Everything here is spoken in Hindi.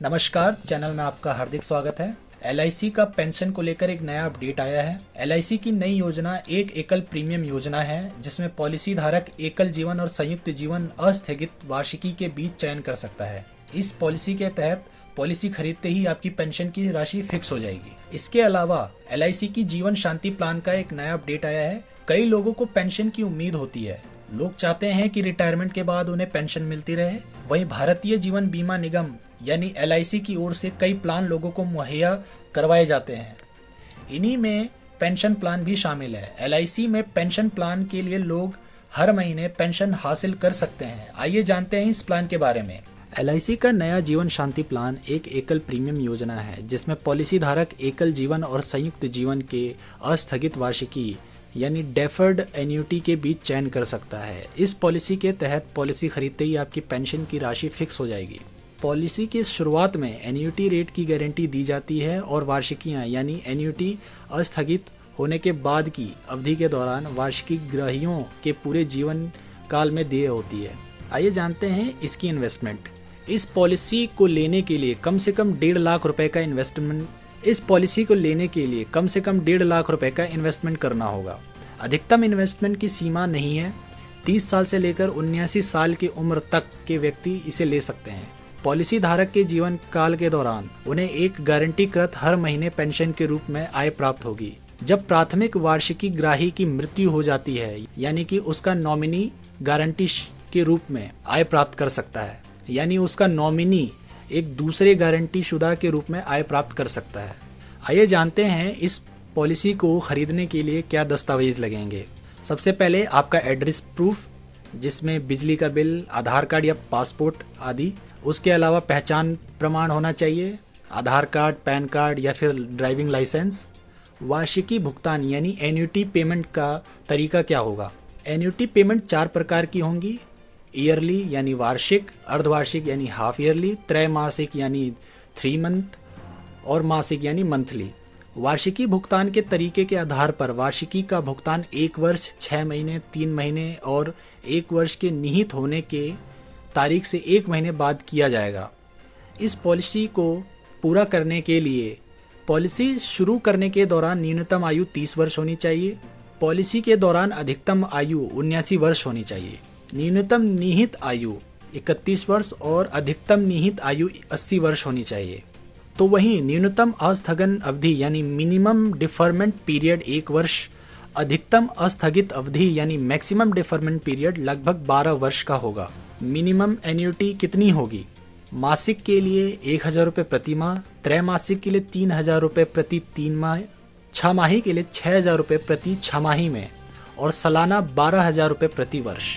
नमस्कार, चैनल में आपका हार्दिक स्वागत है। एलआईसी का पेंशन को लेकर एक नया अपडेट आया है। एलआईसी की नई योजना एक एकल प्रीमियम योजना है, जिसमें पॉलिसी धारक एकल जीवन और संयुक्त जीवन अस्थगित वार्षिकी के बीच चयन कर सकता है। इस पॉलिसी के तहत पॉलिसी खरीदते ही आपकी पेंशन की राशि फिक्स हो जाएगी। इसके अलावा एलआईसी की जीवन शांति प्लान का एक नया अपडेट आया है। कई लोगों को पेंशन की उम्मीद होती है। लोग चाहते हैं कि रिटायरमेंट के बाद उन्हें पेंशन मिलती रहे। वहीं भारतीय जीवन बीमा निगम यानी एलआईसी की ओर से कई प्लान लोगों को मुहैया करवाए जाते हैं। इन्हीं में पेंशन प्लान भी शामिल है। एलआईसी में पेंशन प्लान के लिए लोग हर महीने पेंशन हासिल कर सकते हैं। आइए जानते हैं इस प्लान के बारे में। एलआईसी का नया जीवन शांति प्लान एक एकल प्रीमियम योजना है, जिसमें पॉलिसी धारक एकल जीवन और संयुक्त जीवन के अस्थगित वार्षिकी यानी डेफर्ड एन्युटी के बीच चयन कर सकता है। इस पॉलिसी के तहत पॉलिसी खरीदते ही आपकी पेंशन की राशि फिक्स हो जाएगी। पॉलिसी की शुरुआत में एन्युटी रेट की गारंटी दी जाती है और वार्षिकियां यानी एन्युटी अस्थगित होने के बाद की अवधि के दौरान वार्षिकी ग्राहियों के पूरे जीवन काल में देय होती है। आइए जानते हैं इसकी इन्वेस्टमेंट। इस पॉलिसी को लेने के लिए कम से कम 1.5 लाख रुपए का इन्वेस्टमेंट करना होगा। अधिकतम इन्वेस्टमेंट की सीमा नहीं है। 30 साल से लेकर 79 साल की उम्र तक के व्यक्ति इसे ले सकते हैं। पॉलिसी धारक के जीवन काल के दौरान उन्हें एक गारंटीकृत हर महीने पेंशन के रूप में आय प्राप्त होगी। जब प्राथमिक वार्षिकी ग्राही की मृत्यु हो जाती है, यानी कि उसका नॉमिनी गारंटी के रूप में आय प्राप्त कर सकता है, यानी उसका नॉमिनी एक दूसरे गारंटी शुदा के रूप में आय प्राप्त कर सकता है। आइए जानते हैं इस पॉलिसी को खरीदने के लिए क्या दस्तावेज लगेंगे। सबसे पहले आपका एड्रेस प्रूफ, जिसमें बिजली का बिल, आधार कार्ड या पासपोर्ट आदि। उसके अलावा पहचान प्रमाण होना चाहिए, आधार कार्ड, पैन कार्ड या फिर ड्राइविंग लाइसेंस। वार्षिकी भुगतान यानी एन्युटी पेमेंट का तरीका क्या होगा। एन्युटी पेमेंट 4 प्रकार की होंगी। ईयरली यानी वार्षिक, अर्धवार्षिक यानी हाफ ईयरली, त्रैमासिक यानी 3 मंथ और मासिक यानी मंथली। वार्षिकी भुगतान के तरीके के आधार पर वार्षिकी का भुगतान 1 वर्ष, 6 महीने, 3 महीने और 1 वर्ष के निहित होने के तारीख से 1 महीने बाद किया जाएगा। इस पॉलिसी को पूरा करने के लिए पॉलिसी शुरू करने के दौरान न्यूनतम आयु 30 वर्ष होनी चाहिए। पॉलिसी के दौरान अधिकतम आयु 79 वर्ष होनी चाहिए। न्यूनतम निहित आयु 31 वर्ष और अधिकतम निहित आयु 80 वर्ष होनी चाहिए। तो वहीं न्यूनतम अस्थगन अवधि यानी मिनिमम डिफरमेंट पीरियड 1 वर्ष, अधिकतम अस्थगित अवधि यानी मैक्सिमम डिफरमेंट पीरियड लगभग 12 वर्ष का होगा। मिनिमम एन्युटी कितनी होगी। मासिक के लिए 1000 रुपये प्रति माह, त्रैमासिक के लिए 3000 रुपये प्रति 3 माह, 6 माही के लिए 6000 रुपये प्रति 6 माही में और सालाना 12000 रुपये प्रति वर्ष।